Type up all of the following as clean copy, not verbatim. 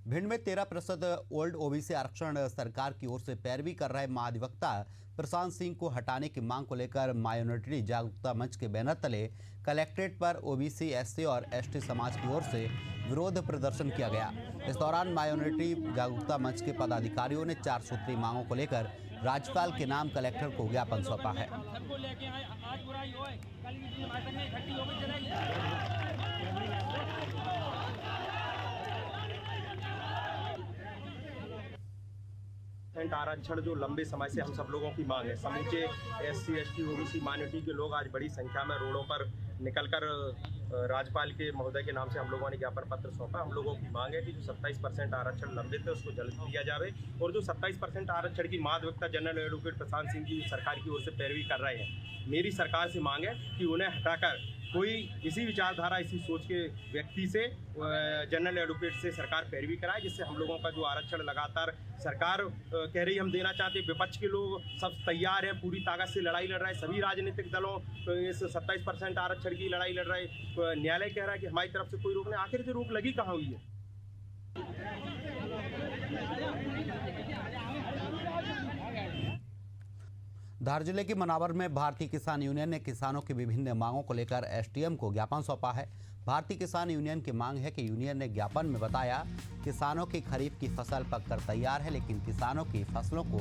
भिंड में 13% old OBC आरक्षण सरकार की ओर से पैरवी कर रहे महाधिवक्ता प्रशांत सिंह को हटाने की मांग को लेकर माइनॉरिटी जागरूकता मंच के बैनर तले कलेक्ट्रेट पर ओबीसी, एससी और एसटी समाज की ओर से विरोध प्रदर्शन किया गया। इस दौरान माइनॉरिटी जागरूकता मंच के पदाधिकारियों ने 4 सूत्री मांगों को लेकर राज्यपाल के नाम कलेक्टर को ज्ञापन सौंपा है। आरक्षण जो लंबे समय से हम सब लोगों की मांग है। समूचे एससी, एसटी, ओबीसी माइनॉरिटी के लोग आज बड़ी संख्या में रोडों पर निकलकर राज्यपाल के महोदय के नाम से हम लोगों ने ज्ञापन पत्र सौंपा। हम लोगों की मांग है कि जो 27% आरक्षण लंबित है उसको जल्द दिया जाए और जो 27% आरक्षण की महाधिवक्ता जनरल एडवोकेट प्रशांत सिंह जी सरकार की ओर से पैरवी कर रहे हैं, मेरी सरकार से मांग है कि उन्हें हटाकर कोई इसी विचारधारा, इसी सोच के व्यक्ति से, जनरल एडवोकेट से सरकार पैरवी कराए, जिससे हम लोगों का जो आरक्षण लगातार सरकार कह रही हम देना चाहते, विपक्ष के लोग सब तैयार हैं, पूरी ताकत से लड़ाई लड़ रहे हैं, सभी राजनीतिक दलों इस 27% आरक्षण की लड़ाई लड़ रहे हैं। न्यायालय कह रहा है कि हमारी तरफ से कोई रोक नहीं। आखिर से रोक लगी कहाँ हुई है? धार जिले के मनावर में भारतीय किसान यूनियन ने किसानों की विभिन्न मांगों को लेकर एसडीएम को ज्ञापन सौंपा है। भारतीय किसान यूनियन की मांग है कि यूनियन ने ज्ञापन में बताया किसानों की खरीफ की फसल पककर तैयार है, लेकिन किसानों की फसलों को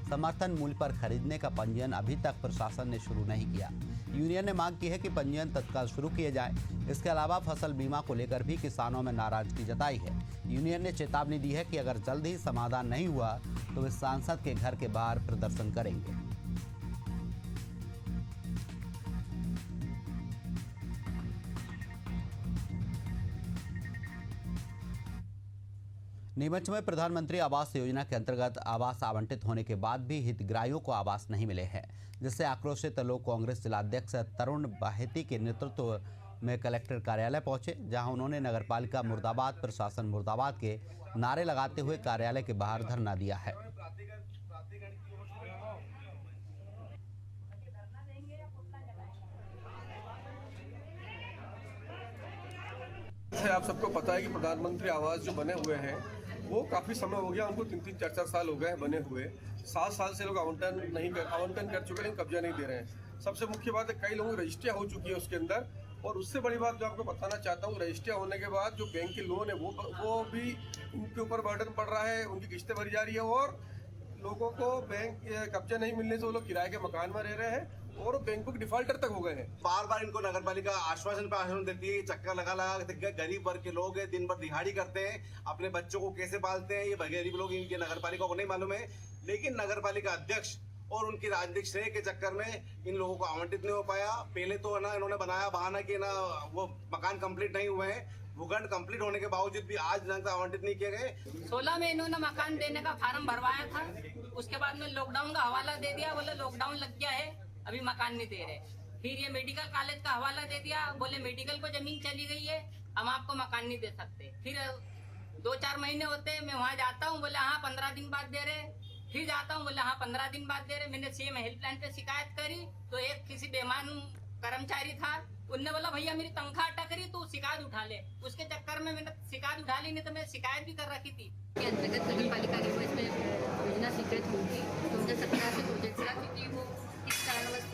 समर्थन मूल्य पर खरीदने का पंजीयन अभी तक प्रशासन ने शुरू नहीं किया। यूनियन ने मांग की है कि पंजीयन तत्काल शुरू किए जाए। इसके अलावा फसल बीमा को लेकर भी किसानों में नाराजगी जताई है। यूनियन ने चेतावनी दी है कि अगर जल्द ही समाधान नहीं हुआ तो वे सांसद के घर के बाहर प्रदर्शन करेंगे। नीमच में प्रधानमंत्री आवास योजना के अंतर्गत आवास आवंटित होने के बाद भी हितग्राहियों को आवास नहीं मिले हैं, जिससे आक्रोशित लोग कांग्रेस जिलाध्यक्ष तरुण बाहेती के नेतृत्व में कलेक्टर कार्यालय पहुंचे, जहां उन्होंने नगरपालिका मुर्दाबाद, प्रशासन मुर्दाबाद के नारे लगाते हुए कार्यालय के बाहर धरना दिया है। आप सबको पता है कि प्रधानमंत्री आवास जो बने हुए हैं वो काफ़ी समय हो गया, उनको 3-3, 4-4 साल हो गए हैं बने हुए। 7 साल से लोग आवंटन कर चुके, लेकिन कब्जा नहीं दे रहे हैं। सबसे मुख्य बात है कई लोगों की रजिस्ट्रियाँ हो चुकी है उसके अंदर, और उससे बड़ी बात जो आपको बताना चाहता हूँ, रजिस्ट्रियाँ होने के बाद जो बैंक के लोन है वो भी उनके ऊपर बर्डन पड़ रहा है, उनकी किस्तें भरी जा रही है, और लोगों को बैंक कब्जा नहीं मिलने से वो लोग किराए के मकान में रह रहे हैं और बैंकों के डिफॉल्टर तक हो गए हैं। बार बार इनको नगर पालिका आश्वासन पर आश्वासन देती है, चक्कर लगा गरीब वर्ग के लोग हैं, दिन भर दिहाड़ी करते हैं, अपने बच्चों को कैसे पालते हैं ये गरीब लोग, इनके नगर पालिका को नहीं मालूम है। लेकिन नगर पालिका अध्यक्ष और उनकी राजनीतिक श्रेय के चक्कर में इन लोगों को आवंटित नहीं हो पाया। पहले तो है ना इन्होंने बनाया बहाना कि ना वो मकान कंप्लीट नहीं हुए हैं, भूखंड कंप्लीट होने के बावजूद भी आज तक आवंटित नहीं किए गए। 16 में इन्होंने मकान देने का फार्म भरवाया था, उसके बाद में लॉकडाउन का हवाला दे दिया, बोले लॉकडाउन लग गया है अभी मकान नहीं दे रहे। फिर ये मेडिकल कॉलेज का हवाला दे दिया, बोले मेडिकल को जमीन चली गई है, हम आपको मकान नहीं दे सकते। फिर 2-4 महीने होते मैं वहाँ जाता हूँ, बोले हाँ 15 दिन बाद दे रहे। फिर जाता हूँ, बोले हाँ 15 दिन बाद दे रहे। मैंने सीएम हेल्पलाइन पे शिकायत करी तो एक किसी बेईमान कर्मचारी था, उनने बोला भैया मेरी तनख्वाह अटक रही तो शिकायत उठा ले। उसके चक्कर में मैंने शिकायत उठा ली, नहीं तो मैं शिकायत भी कर रखी थी। के अंतर्गत नगर पालिका की वो इसमें योजना स्वीकृत होगी 2017 से प्रोजेक्ट था, क्योंकि वो किस कारणवश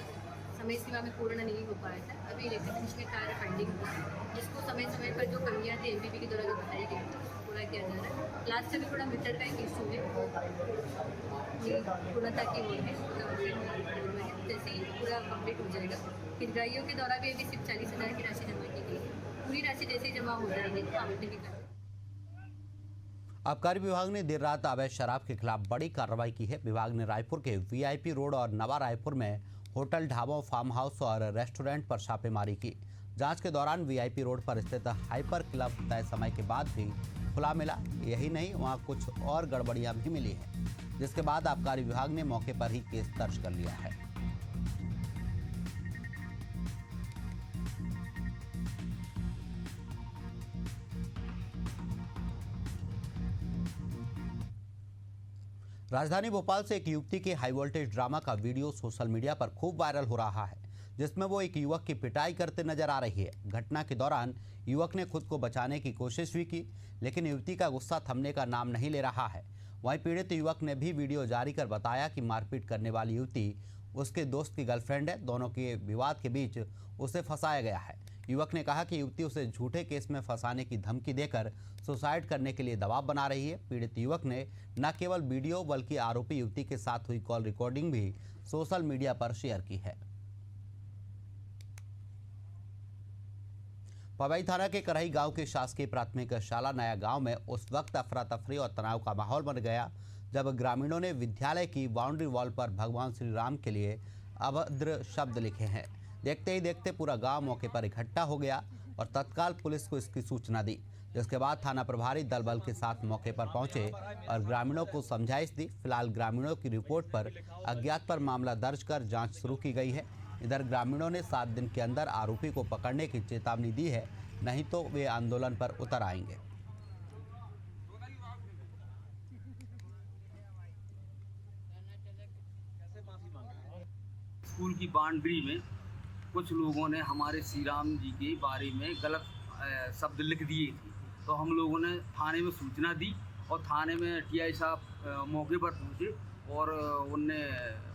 समय सीमा में पूर्ण नहीं हो पाया था। अभी इलेक्ट्रिफिकेशन के कार्य पेंडिंग था, जिसको समय समय पर जो कमियां थी एमपीपी के द्वारा जो बताई गई थी पूरा किया जा रहा है। लास्ट से भी थोड़ा मीटर का एक इशू है, पूर्णता की ओर है, जैसे ही पूरा कम्प्लीट हो जाएगा। हितग्राहियों के द्वारा भी अभी सिर्फ 40,000 की राशि जमा की गई है, पूरी राशि जैसे ही जमा हो जाएगी तो आवंटन भी कर। आबकारी विभाग ने देर रात अवैध शराब के खिलाफ बड़ी कार्रवाई की है। विभाग ने रायपुर के वीआईपी रोड और नवा रायपुर में होटल, ढाबों, फार्म हाउस और रेस्टोरेंट पर छापेमारी की। जांच के दौरान वीआईपी रोड पर स्थित हाइपर क्लब तय समय के बाद भी खुला मिला। यही नहीं, वहां कुछ और गड़बड़ियां भी मिली हैं, जिसके बाद आबकारी विभाग ने मौके पर ही केस दर्ज कर लिया है। राजधानी भोपाल से एक युवती के हाई वोल्टेज ड्रामा का वीडियो सोशल मीडिया पर खूब वायरल हो रहा है, जिसमें वो एक युवक की पिटाई करते नजर आ रही है। घटना के दौरान युवक ने खुद को बचाने की कोशिश भी की, लेकिन युवती का गुस्सा थमने का नाम नहीं ले रहा है। वहीं पीड़ित युवक ने भी वीडियो जारी कर बताया कि मारपीट करने वाली युवती उसके दोस्त की गर्लफ्रेंड है। दोनों के विवाद के बीच उसे फंसाया गया है। युवक ने कहा कि युवती उसे झूठे केस में फंसाने की धमकी देकर सुसाइड करने के लिए दबाव बना रही है। पीड़ित युवक ने न केवल वीडियो बल्कि आरोपी युवती के साथ हुई कॉल रिकॉर्डिंग भी सोशल मीडिया पर शेयर की है। पवई थाना के करही गांव के शासकीय प्राथमिक शाला नया गांव में उस वक्त अफरा तफरी और तनाव का माहौल बन गया जब ग्रामीणों ने विद्यालय की बाउंड्री वॉल पर भगवान श्री राम के लिए अभद्र शब्द लिखे हैं। देखते ही देखते पूरा गांव मौके पर इकट्ठा हो गया और तत्काल पुलिस को इसकी सूचना दी, जिसके बाद थाना प्रभारी दल बल के साथ मौके पर पहुंचे और ग्रामीणों को समझाइश दी। फिलहाल ग्रामीणों की रिपोर्ट पर अज्ञात पर मामला दर्ज कर जांच शुरू की गई है। इधर ग्रामीणों ने 7 दिन के अंदर आरोपी को पकड़ने की चेतावनी दी है, नहीं तो वे आंदोलन पर उतर आएंगे। स्कूल की बाउंड्री में कुछ लोगों ने हमारे श्री राम जी के बारे में गलत शब्द लिख दिए थे, तो हम लोगों ने थाने में सूचना दी और थाने में टीआई साहब मौके पर पहुंचे और उनने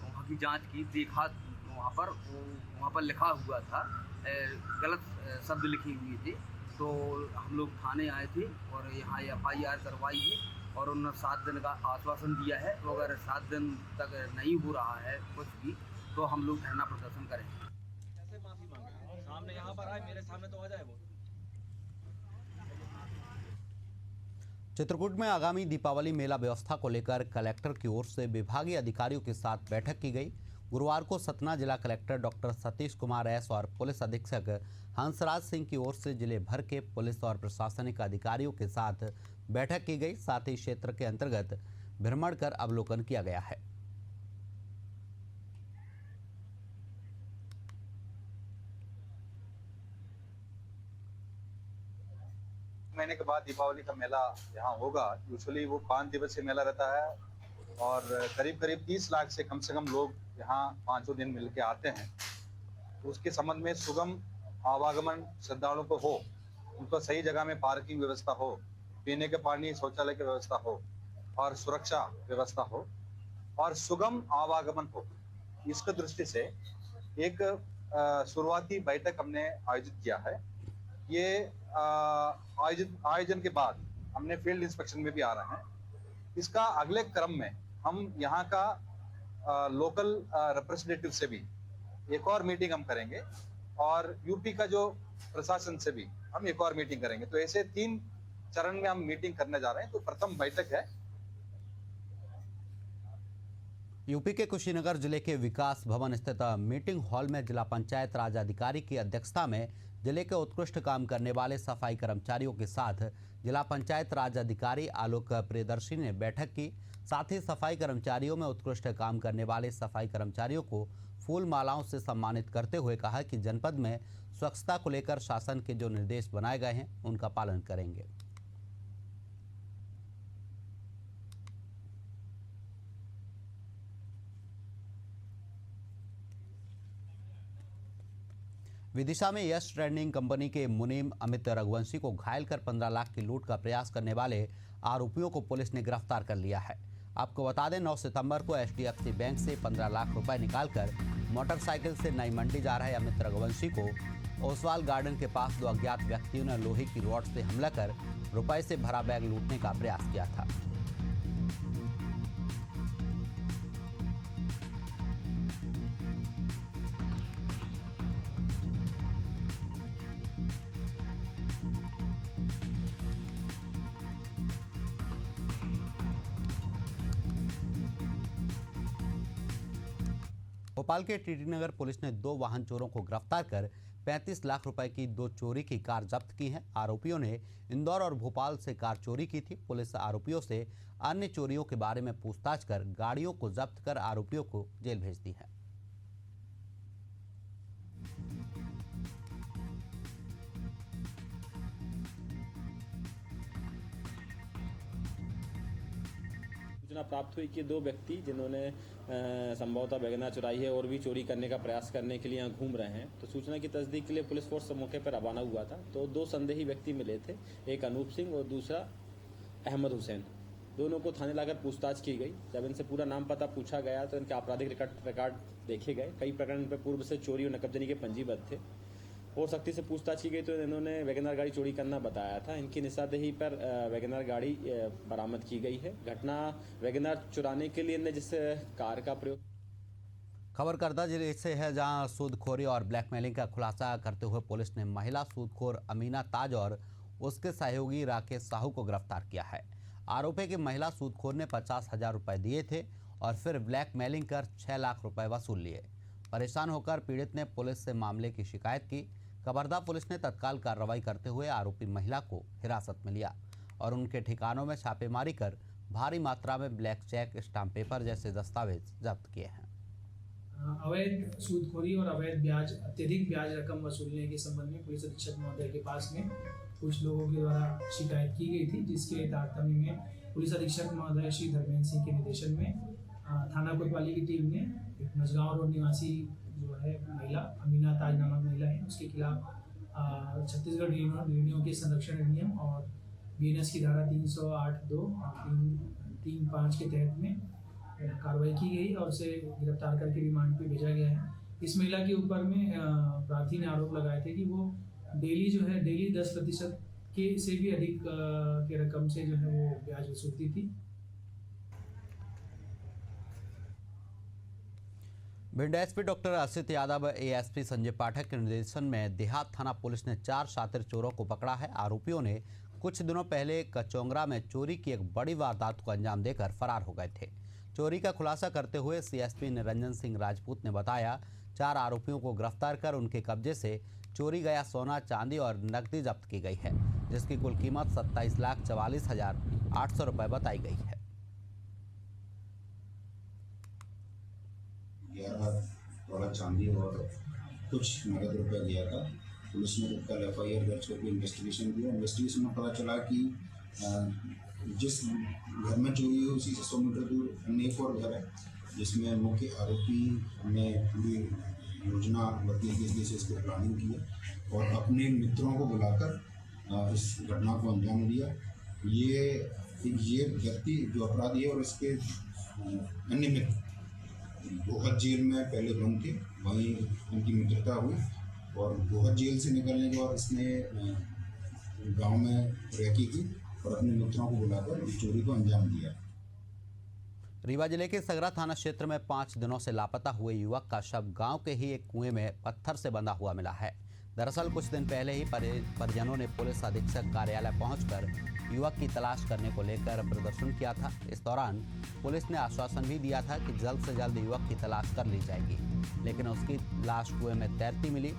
वहाँ की जांच की। देखा वहाँ पर लिखा हुआ था, गलत शब्द लिखे हुए थे, तो हम लोग थाने आए थे और यहाँ FIR करवाई है और उन्होंने 7 दिन का आश्वासन दिया है। तो अगर 7 दिन तक नहीं हो रहा है कुछ भी तो हम लोग धरना प्रदर्शन करेंगे। कैसे माफी मांगे? सामने यहाँ पर आए, मेरे सामने तो आ जाए वो। चित्रकूट में आगामी दीपावली मेला व्यवस्था को लेकर कलेक्टर की ओर से विभागीय अधिकारियों के साथ बैठक की गई। गुरुवार को सतना जिला collector doctor Satish Kumar S और पुलिस अधीक्षक हंसराज सिंह की ओर से जिले भर के पुलिस और प्रशासनिक अधिकारियों के साथ बैठक की गई। साथ ही क्षेत्र के अंतर्गत भ्रमण कर अवलोकन किया गया है। महीने के बाद दीपावली का मेला यहाँ होगा। यूजुअली वो 5 दिवसीय मेला रहता है और करीब 30 लाख से कम लोग यहाँ 5 दिन मिल के आते हैं। उसके संबंध में सुगम आवागमन श्रद्धालुओं को हो, उनको सही जगह में पार्किंग व्यवस्था हो, पीने के पानी शौचालय की व्यवस्था हो और सुरक्षा व्यवस्था हो और सुगम आवागमन हो। इसकी दृष्टि से एक शुरुआती बैठक हमने आयोजित किया है। ये आयोजन के बाद हमने फील्ड इंस्पेक्शन में भी आ रहे हैं। इसका अगले क्रम में हम यहाँ का लोकल रिप्रेजेंटेटिव से भी एक और मीटिंग हम करेंगे और यूपी का जो प्रशासन से भी हम एक और मीटिंग करेंगे। तो ऐसे 3 चरण में हम मीटिंग करने जा रहे हैं। तो प्रथम बैठक है। यूपी के कुशीनगर जिले के विकास भवन स्थित मीटिंग हॉल में जिला पंचायत राज अधिकारी की अध्यक्षता में जिले के उत्कृष्ट काम करने वाले सफाई कर्मचारियों के साथ जिला पंचायत राज अधिकारी आलोक प्रियदर्शी ने बैठक की। साथ ही सफाई कर्मचारियों में उत्कृष्ट काम करने वाले सफाई कर्मचारियों को फूल मालाओं से सम्मानित करते हुए कहा कि जनपद में स्वच्छता को लेकर शासन के जो निर्देश बनाए गए हैं उनका पालन करेंगे। विदिशा में यश ट्रेडिंग कंपनी के मुनीम अमित रघुवंशी को घायल कर 15 लाख की लूट का प्रयास करने वाले आरोपियों को पुलिस ने गिरफ्तार कर लिया है। आपको बता दें 9 सितंबर को HDFC बैंक से 15 लाख रुपए निकालकर मोटरसाइकिल से नई मंडी जा रहे अमित रघुवंशी को ओसवाल गार्डन के पास 2 अज्ञात व्यक्तियों ने लोहे की रॉड से हमला कर रुपए से भरा बैग लूटने का प्रयास किया था। भोपाल के टीटी नगर पुलिस ने 2 वाहन चोरों को गिरफ्तार कर 35 लाख रुपए की 2 चोरी की कार जब्त की है। आरोपियों ने इंदौर और भोपाल से कार चोरी की थी। पुलिस आरोपियों से अन्य चोरियों के बारे में पूछताछ कर गाड़ियों को जब्त कर आरोपियों को जेल भेज दी है। सूचना प्राप्त हुई कि 2 व्यक्ति जिन्होंने संभवतः वैगनआर चुराई है और भी चोरी करने का प्रयास करने के लिए यहाँ घूम रहे हैं, तो सूचना की तस्दीक के लिए पुलिस फोर्स मौके पर रवाना हुआ था। तो 2 संदेही व्यक्ति मिले थे, एक अनूप सिंह और दूसरा अहमद हुसैन। दोनों को थाने लाकर पूछताछ की गई। जब इनसे पूरा नाम पता पूछा गया तो इनके आपराधिक रिकॉर्ड देखे गए। कई प्रकरण पर पूर्व से चोरी और नकबजनी के पंजीबद्ध थे और सख्ती से पूछताछ की गई तो इन्होंने वैगनआर गाड़ी चोरी करना बताया था। इनकी निशानदेही पर वैगनआर गाड़ी बरामद की गई है। घटना वैगनआर चुराने के लिए इन्हें जिस कार का प्रयोग। खबर करदा जिले से है, जहां सूदखोरी और ब्लैकमेलिंग का खुलासा करते हुए पुलिस ने महिला सूदखोर अमीना ताज और उसके सहयोगी राकेश साहू को गिरफ्तार किया है। आरोप है कि महिला सूदखोर ने 50,000 रुपए दिए थे और फिर ब्लैकमेलिंग कर 6 लाख रुपए वसूल लिए। परेशान होकर पीड़ित ने पुलिस से मामले की शिकायत की। कबरदा पुलिस ने तत्काल कार्रवाई करते हुए आरोपी महिला को हिरासत में लिया और उनके ठिकानों में छापेमारी कर भारी मात्रा में ब्लैक चेक, स्टाम्प पेपर जैसे दस्तावेज जब्त किए हैं। अवैध सूदखोरी और अवैध ब्याज, अत्यधिक ब्याज रकम वसूलने के संबंध में पुलिस अधीक्षक महोदय के पास में कुछ लोगों के द्वारा शिकायत की गई थी, जिसके तारतम्य में पुलिस अधीक्षक महोदय श्री धर्मेंद्र सिंह के निर्देशन में थाना कोतवाली की टीम ने एक मझगांव रोड निवासी जो है महिला अमीना ताज नामक महिला है, उसके खिलाफ छत्तीसगढ़ रेडियो के संरक्षण अधिनियम और BNS की धारा 308(2) और 335 के तहत में कार्रवाई की गई और उसे गिरफ्तार करके रिमांड पे भेजा गया है। इस महिला के ऊपर में प्रार्थी ने आरोप लगाए थे कि वो डेली 10% के से भी अधिक के रकम से जो है वो ब्याज वसूलती थी। Bhind SP doctor Asit Yadav, ASP Sanjay Pathak के निर्देशन में देहात थाना पुलिस ने 4 शातिर चोरों को पकड़ा है। आरोपियों ने कुछ दिनों पहले कचौंगरा में चोरी की एक बड़ी वारदात को अंजाम देकर फरार हो गए थे। चोरी का खुलासा करते हुए CSP निरंजन सिंह राजपूत ने बताया, 4 आरोपियों को गिरफ्तार कर उनके कब्जे से चोरी गया सोना, चांदी और नकदी जब्त की गई है, जिसकी कुल कीमत 27,44,800 रुपये बताई गई है। 11 तोला चांदी और कुछ नगद रुपया दिया था। पुलिस ने कल FIR दर्ज करके इन्वेस्टिगेशन किया। इन्वेस्टिगेशन में पता चला कि जिस घर में चोरी हुई उसी से 100 मीटर दूर अन्य एक और घर है, जिसमें मुख्य आरोपी ने पूरी योजना बदली के से इसको प्लानिंग की और अपने मित्रों को बुलाकर इस घटना को अंजाम दिया। ये व्यक्ति जो अपराधी है और इसके अन्य मित्र गोहद जेल में पहले बंद थे, वहीं उनकी मित्रता हुई और गोहद जेल से निकलने के बाद इसने गांव में रैकी की और अपने मित्रों को बुलाकर इस चोरी को अंजाम दिया। रीवा जिले के सगरा थाना क्षेत्र में 5 दिनों से लापता हुए युवक का शव गांव के ही एक कुएं में पत्थर से बंधा हुआ मिला है। दरअसल कुछ दिन पहले ही परिजनों ने पुलिस अधीक्षक कार्यालय पहुंचकर युवक की तलाश करने को लेकर प्रदर्शन किया था। इस दौरान पुलिस ने आश्वासन भी दिया था कि जल्द से जल्द युवक की तलाश कर ली जाएगी, लेकिन उसकी लाश कुएं में तैरती मिली,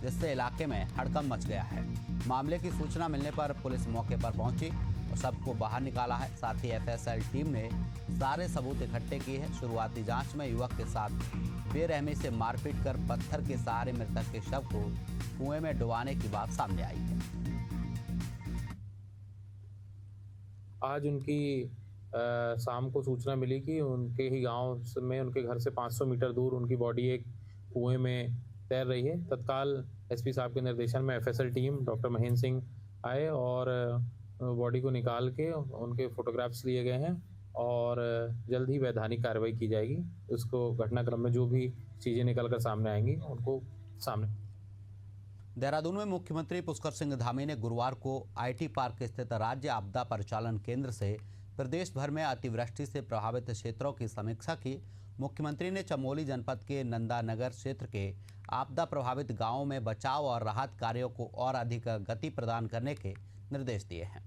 जिससे इलाके में हड़कंप मच गया है। मामले की सूचना मिलने पर पुलिस मौके पर पहुंची और सबको बाहर निकाला है। साथ ही FSL टीम ने सारे सबूत इकट्ठे किए हैं। शुरुआती जांच में युवक के साथ बेरहमी से मारपीट कर पत्थर के सहारे मृतक के शव को कुएं में डुबाने की बात सामने आई है। आज उनकी शाम को सूचना मिली कि उनके ही गांव में उनके घर से 500 मीटर दूर उनकी बॉडी एक कुएं में तैर रही है। तत्काल SP साहब के निर्देशन में FSL team doctor Mahendra Singh आए और बॉडी को निकाल के उनके फोटोग्राफ्स लिए गए हैं और जल्द ही वैधानिक कार्रवाई की जाएगी। उसको घटनाक्रम में जो भी चीज़ें निकल कर सामने आएंगी उनको सामने। देहरादून में मुख्यमंत्री पुष्कर सिंह धामी ने गुरुवार को IT पार्क स्थित राज्य आपदा परिचालन केंद्र से प्रदेश भर में अतिवृष्टि से प्रभावित क्षेत्रों की समीक्षा की। मुख्यमंत्री ने चमोली जनपद के नंदानगर क्षेत्र के आपदा प्रभावित गांवों में बचाव और राहत कार्यों को और अधिक गति प्रदान करने के निर्देश दिए हैं।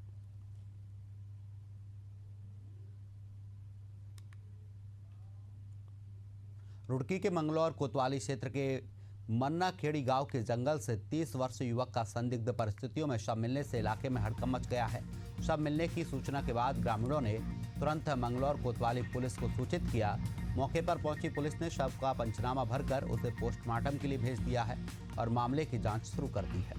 रुड़की के मंगलौर कोतवाली क्षेत्र के मन्ना खेड़ी गांव के जंगल से 30 वर्षीय युवक का संदिग्ध परिस्थितियों में शव मिलने से इलाके में हड़कंप मच गया है। शव मिलने की सूचना के बाद ग्रामीणों ने तुरंत मंगलौर कोतवाली पुलिस को सूचित किया। मौके पर पहुंची पुलिस ने शव का पंचनामा भरकर उसे पोस्टमार्टम के लिए भेज दिया है और मामले की जांच शुरू कर दी है।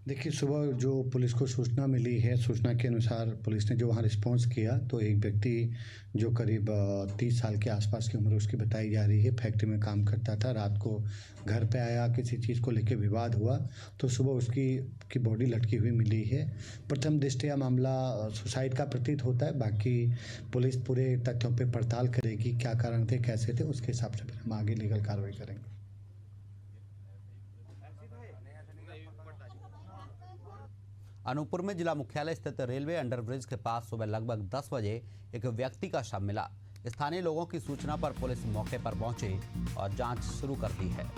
देखिए, सुबह जो पुलिस को सूचना मिली है, सूचना के अनुसार पुलिस ने जो वहाँ रिस्पॉन्स किया तो एक व्यक्ति जो करीब 30 साल के आसपास की उम्र उसकी बताई जा रही है, फैक्ट्री में काम करता था। रात को घर पे आया, किसी चीज़ को लेकर विवाद हुआ तो सुबह उसकी बॉडी लटकी हुई मिली है। प्रथम दृष्टया मामला सुसाइड का प्रतीत होता है। बाकी पुलिस पूरे तथ्यों पर पड़ताल करेगी, क्या कारण थे, कैसे थे, उसके हिसाब से फिर हम आगे लीगल कार्रवाई करेंगे। अनूपपुर में जिला मुख्यालय स्थित रेलवे अंडरब्रिज के पास सुबह लगभग 10 बजे एक व्यक्ति का शव मिला। स्थानीय लोगों की सूचना पर पुलिस मौके पर पहुंची और जांच शुरू कर दी है।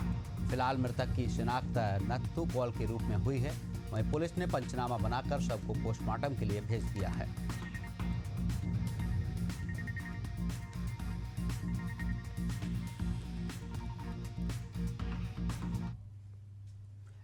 फिलहाल मृतक की शिनाख्त नत्थू पॉल के रूप में हुई है। वहीं पुलिस ने पंचनामा बनाकर शव को पोस्टमार्टम के लिए भेज दिया है।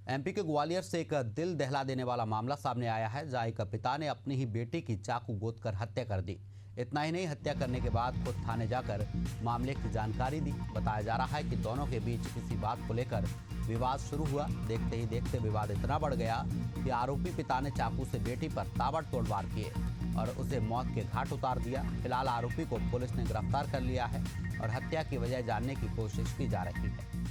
एमपी के ग्वालियर से एक दिल दहला देने वाला मामला सामने आया है, जहां एक पिता ने अपनी ही बेटी की चाकू गोदकर हत्या कर दी। इतना ही नहीं, हत्या करने के बाद खुद थाने जाकर मामले की जानकारी दी। बताया जा रहा है कि दोनों के बीच किसी बात को लेकर विवाद शुरू हुआ। देखते ही देखते विवाद इतना बढ़ गया कि आरोपी पिता ने चाकू से बेटी पर ताबड़तोड़ वार किए और उसे मौत के घाट उतार दिया। फिलहाल आरोपी को पुलिस ने गिरफ्तार कर लिया है और हत्या की वजह जानने की कोशिश की जा रही है।